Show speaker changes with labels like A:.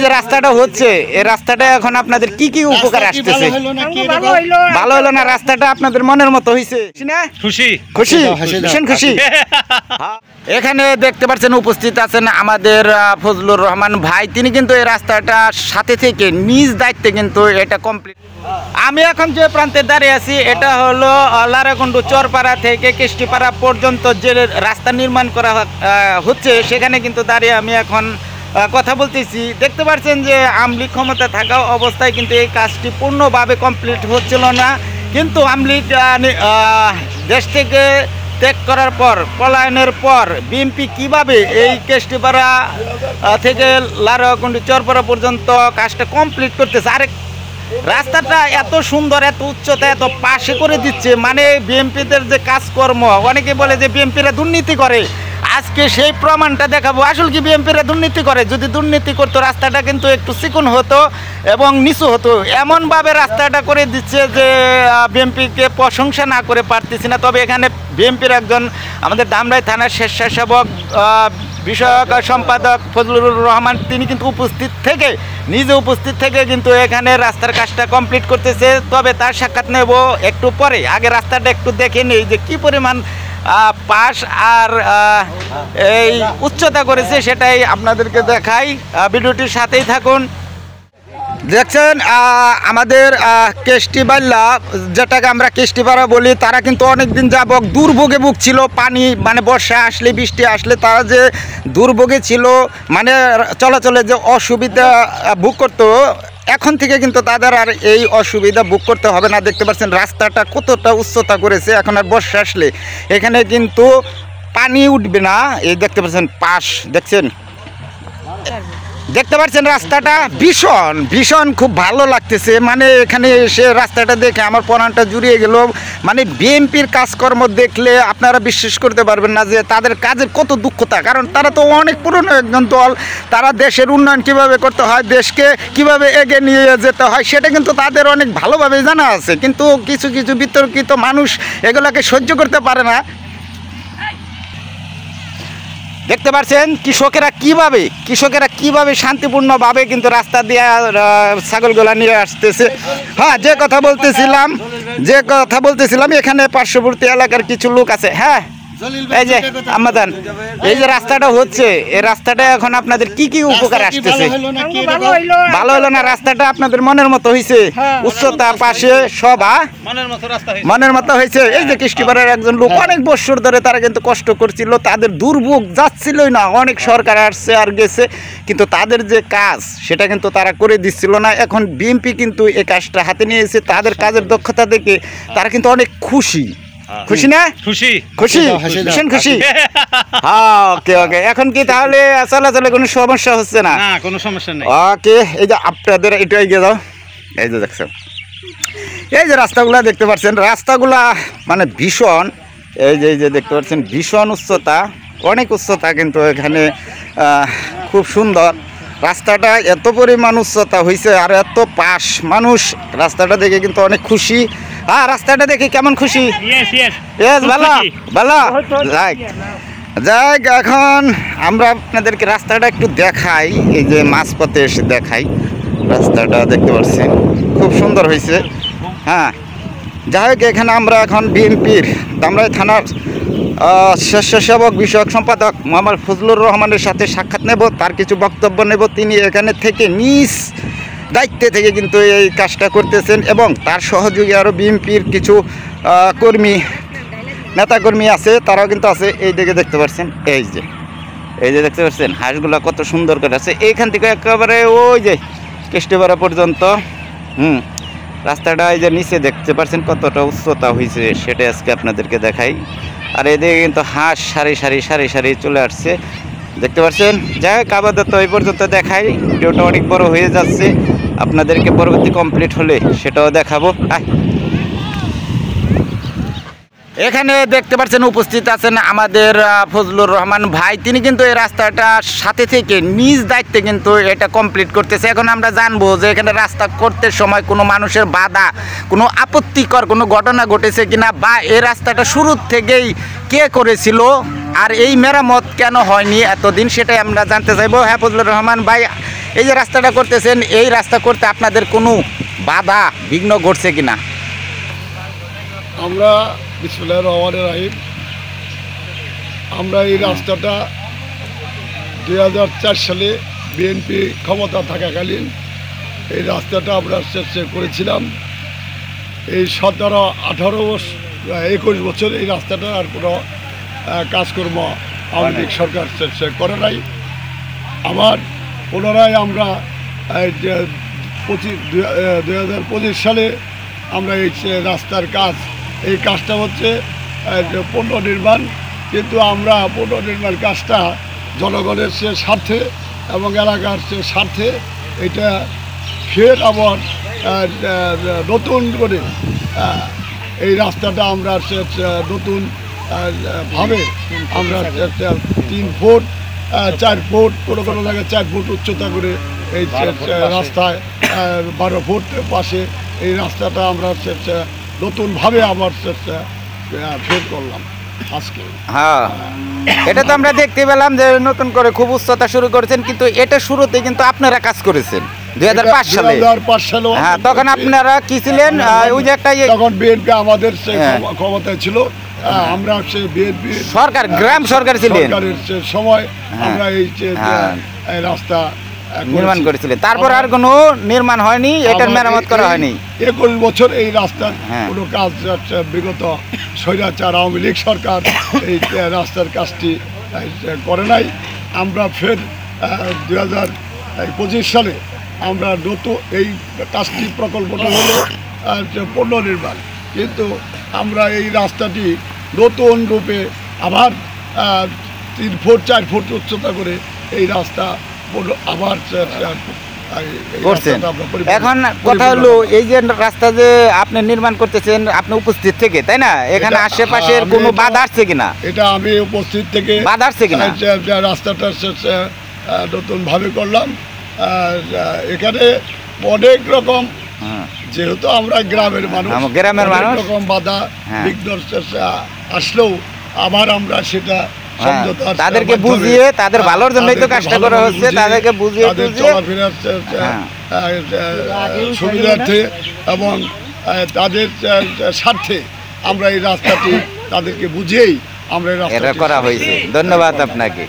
A: যে রাস্তাটা হচ্ছে, এই রাস্তাটা এখন আপনাদের কি কি উপকার আসতেছে? ভালো হলো না, রাস্তাটা আপনাদের মনের মতো হয়েছে না? খুশি খুশি ভীষণ খুশি। এখানে দেখতে পাচ্ছেন উপস্থিত আছেন আমাদের ফজলুর রহমান ভাই, তিনি কিন্তু এই রাস্তাটা সাথে থেকে নিজ দায়িত্বে কিন্তু এটা কমপ্লিট। আমি এখন যে প্রান্তে দাঁড়িয়ে আছি এটা হলো লারাকুন্ডু চরপাড়া থেকে কেষ্টিপাড়া পর্যন্ত যে রাস্তা নির্মাণ করা হচ্ছে, সেখানে কিন্তু দাঁড়িয়ে আমি এখন কথা বলতেছি। দেখতে পাচ্ছেন যে আওয়ামী লীগ ক্ষমতা থাকা অবস্থায় কিন্তু এই কাজটি পূর্ণভাবে কমপ্লিট হচ্ছিল না, কিন্তু আওয়ামী লীগ দেশ থেকে ত্যাগ করার পর, পলায়নের পর বিএনপি কিভাবে এই কেষ্টিপাড়া থেকে লারাকুন্ডু চরপাড়া পর্যন্ত কাজটা কমপ্লিট করতেছে। আরেক রাস্তাটা এত সুন্দর, এত উচ্চতা, এত পাশে করে দিচ্ছে, মানে বিএনপিদের যে কাজকর্ম, অনেকে বলে যে বিএনপিরা দুর্নীতি করে, আজকে সেই প্রমাণটা দেখাবো। আসলে কি বিএনপিরা দুর্নীতি করে? যদি দুর্নীতি করতো রাস্তাটা কিন্তু একটু চিকন হতো এবং নিচু হতো। এমনভাবে রাস্তাটা করে দিচ্ছে যে বিএনপিকে প্রশংসা না করে পারতেছি না। তবে এখানে বিএনপির একজন আমাদের ধামরাই থানার স্বেচ্ছাসেবক বিষয়ক সম্পাদক ফজলুর রহমান, তিনি কিন্তু নিজে উপস্থিত থেকে কিন্তু এখানে রাস্তার কাজটা কমপ্লিট করতেছে। তবে তার সাক্ষাৎ নেব একটু পরে, আগে রাস্তাটা একটু দেখে নিই যে কী পরিমাণ পাশ আর এই উচ্চতা করেছে, সেটাই আপনাদেরকে দেখাই। ভিডিওটির সাথেই থাকুন। দেখছেন আমাদের কেষ্টিবাল্লা, যেটাকে আমরা কেষ্টিপাড়া বলি, তারা কিন্তু অনেক দিন যাবত দুর্ভোগে ভুগছিল। পানি মানে বর্ষা আসলে, বৃষ্টি আসলে তারা যে দুর্ভোগে ছিল, মানে চলাচলে যে অসুবিধা ভোগ করতো, এখন থেকে কিন্তু তাদের আর এই অসুবিধা ভোগ করতে হবে না। দেখতে পাচ্ছেন রাস্তাটা কতটা উচ্চতা করেছে, এখন আর বর্ষা আসলে এখানে কিন্তু পানি উঠবে না। এই দেখতে পাচ্ছেন পাশ, দেখতে পাচ্ছেন রাস্তাটা ভীষণ ভীষণ খুব ভালো লাগতেছে। মানে এখানে এসে রাস্তাটা দেখে আমার প্রাণটা জুড়িয়ে গেল। মানে বিএনপির কাজকর্ম দেখলে আপনারা বিশ্বাস করতে পারবেন না যে তাদের কাজের কত দক্ষতা, কারণ তারা তো অনেক পুরনো একজন দল। তারা দেশের উন্নয়ন কিভাবে করতে হয়, দেশকে কিভাবে এগিয়ে নিয়ে যেতে হয়, সেটা কিন্তু তাদের অনেক ভালোভাবে জানা আছে। কিন্তু কিছু কিছু বিতর্কিত মানুষ এগুলোকে সহ্য করতে পারে না। দেখতে পাচ্ছেন কৃষকেরা কিভাবে শান্তিপূর্ণভাবে কিন্তু রাস্তা দিয়ে ছাগলগুলা নিয়ে আসতেছে। হ্যাঁ, যে কথা বলতেছিলাম এখানে পার্শ্ববর্তী এলাকার কিছু লোক আছে। হ্যাঁ, এই যে আমাদের এই যে রাস্তাটা হচ্ছে, এই রাস্তাটা এখন আপনাদের কি কি উপকার আসতেছে? ভালো হলো না, রাস্তাটা আপনাদের মনের মতো হয়েছে, উচ্চতা পাশে সব মনের মতো হয়েছে। এই যে কেষ্টিপাড়ার একজন লোক অনেক বছর ধরে তারা কিন্তু কষ্ট করছিল, তাদের দুর্ভোগ যাচ্ছিলই না। অনেক সরকার আসছে আর গেছে, কিন্তু তাদের যে কাজ সেটা কিন্তু তারা করে দিচ্ছিল না। এখন বিএনপি কিন্তু এই কাজটা হাতে নিয়েছে, তাদের কাজের দক্ষতা দেখে তারা কিন্তু অনেক খুশি না? খুশি ভীষণ খুশি। হ্যাঁ, ওকে। এখন কি তাহলে চলাচলে কোনো সমস্যা হচ্ছে না? কোনো সমস্যা নেই। ওকে, এই যে আপনাদের একটু এগিয়ে যাও। এই যে দেখছেন এই যে রাস্তাগুলা দেখতে পাচ্ছেন, রাস্তাগুলা মানে ভীষণ, এই যে দেখতে পাচ্ছেন ভীষণ উচ্চতা, অনেক উচ্চতা, কিন্তু এখানে খুব সুন্দর রাস্তাটা। এত পরিমাণ উচ্চতা হয়েছে আর এত পাশ, মানুষ রাস্তাটা দেখে কিন্তু অনেক খুশি। হ্যাঁ, রাস্তাটা দেখে কেমন খুশি? ভালো। যাক, এখন আমরা আপনাদেরকে রাস্তাটা একটু দেখাই। এই যে মাঝপথে এসে দেখাই রাস্তাটা, দেখতে পাচ্ছেন খুব সুন্দর হয়েছে। হ্যাঁ, যাই হোক, এখানে আমরা এখন বিএনপির ধামরাই থানার স্বেচ্ছাসেবক বিষয়ক সম্পাদক মোহাম্মদ ফজলুর রহমানের সাথে সাক্ষাৎ নেব, তার কিছু বক্তব্য নেব। তিনি এখানে থেকে নিজ দায়িত্বে থেকে কিন্তু এই কাজটা করতেছেন, এবং তার সহযোগী আরও বিএনপির কিছু নেতাকর্মী আছে, তারাও কিন্তু আছে। এই দিকে দেখতে পাচ্ছেন, এই যে দেখতে পাচ্ছেন হাঁসগুলো কত সুন্দর করে আছে। এইখান থেকে একেবারে ওই যে কেষ্টিপাড়া পর্যন্ত রাস্তাটা, এই যে নিচে দেখতে পাচ্ছেন কতটা উচ্চতা হয়েছে, সেটা আজকে আপনাদেরকে দেখাই। আর এদিকে কিন্তু হাঁস সারি সারি চলে আসছে, দেখতে পাচ্ছেন। যাই হোক, আপাতত এই পর্যন্ত দেখাই। ভিডিওটা অনেক বড় হয়ে যাচ্ছে, আপনাদেরকে পরবর্তী কমপ্লিট হলে সেটাও দেখাবো। এখানে দেখতে পাচ্ছেন উপস্থিত আছেন আমাদের ফজলুর রহমান ভাই, তিনি কিন্তু এই রাস্তাটা সাথে থেকে নিজ দায়িত্বে কিন্তু এটা কমপ্লিট করতেছে। এখন আমরা জানবো যে এখানে রাস্তা করতে সময় কোনো মানুষের বাধা, কোনো আপত্তিকর কোনো ঘটনা ঘটেছে কিনা, বা এই রাস্তাটা শুরু থেকেই কে করেছিল, আর এই মেরামত কেন হয়নি এতদিন, সেটাই আমরা জানতে চাইবো। হ্যাঁ, ফজলুর রহমান ভাই, এই যে রাস্তাটা করতেছেন, এই রাস্তা করতে আপনাদের কোনো বাধা বিঘ্ন ঘটছে কিনা?
B: আমরা বিসমিল্লাহির রহমানির রহিম, আমরা এই রাস্তাটা 2004 সালে বিএনপি ক্ষমতা থাকাকালীন এই রাস্তাটা আমরা শেষ করেছিলাম। এই 17, 18, 21 বছর এই রাস্তাটা আর কোনো কাজকর্ম আওয়ামী লীগ সরকার শেষ করে নাই। আবার পুনরায় আমরা 2025 সালে আমরা এই রাস্তার এই কাজটা হচ্ছে পুনর্নির্মাণ, কিন্তু আমরা পুনর্নির্মাণ কাজটা জনগণের স্বার্থে এবং এলাকার স্বার্থে এটা ফের আবার নতুন করে এই রাস্তাটা আমরা নতুন ভাবে আমরা 3 ফুট 4 ফুট কোনো কোনো জায়গায় 4 ফুট উচ্চতা করে এই রাস্তায় 12 ফুট পাশে এই রাস্তাটা আমরা নতুনভাবে আবার ফের করলাম আজকে।
A: হ্যাঁ, এটা তো আমরা দেখতে পেলাম যে নতুন করে খুব উচ্চতা শুরু করেছেন, কিন্তু এটা শুরুতে কিন্তু আপনারা কাজ করেছেন 2005 সালে।
B: 2005 সালে
A: হ্যাঁ, তখন আপনারা কি ছিলেন? ওই যে একটা
B: তখন বিএনপি আমাদের ক্ষমতায় ছিল, আমরা বিএনপি
A: সরকার, গ্রাম সরকার ছিলেন
B: সময় আমরা এই রাস্তা
A: নির্মাণ করেছিলেন। তারপর আর কোনো নির্মাণ হয়নি, এটার মেরামত করা হয়নি।
B: 21 বছর এই রাস্তার কোনো কাজ বিগত স্বৈরাচার আওয়ামী লীগ সরকার এই রাস্তার কাজটি করে নাই। আমরা ফের 2025 সালে আমরা নতুন এই কাজটি প্রকল্পটা হলো পুনর্নির্মাণ, কিন্তু আমরা এই রাস্তাটি নতুন রূপে আবার 3 ফুট 4 ফুট উচ্চতা করে এই রাস্তা আবার
A: করছেন। এখন কথা হলো, এই যে রাস্তা যে আপনি নির্মাণ করতেছেন আপনি উপস্থিত থেকে, তাই না? এখানে আশেপাশের কোনো বাধা আসছে কিনা?
B: এটা আমি উপস্থিত থেকে
A: বাধা আসছে কিনা?
B: রাস্তাটা নতুনভাবে করলাম। এখানে অনেক রকম, যেহেতু আমরা গ্রামের মানুষ, অনেক রকম বাধা বিঘ্ন আসলেও আবার আমরা সেটা
A: তাদেরকে বুঝিয়ে, তাদের ভালোর জন্যই তো কাজটা করা হচ্ছে, তাদেরকে বুঝিয়ে
B: চলাফেরার সুবিধার্থে এবং তাদের স্বার্থে আমরা এই রাস্তাটি তাদেরকে বুঝিয়েই আমরা এই রাস্তাটা
A: করা হয়েছে। ধন্যবাদ আপনাকে।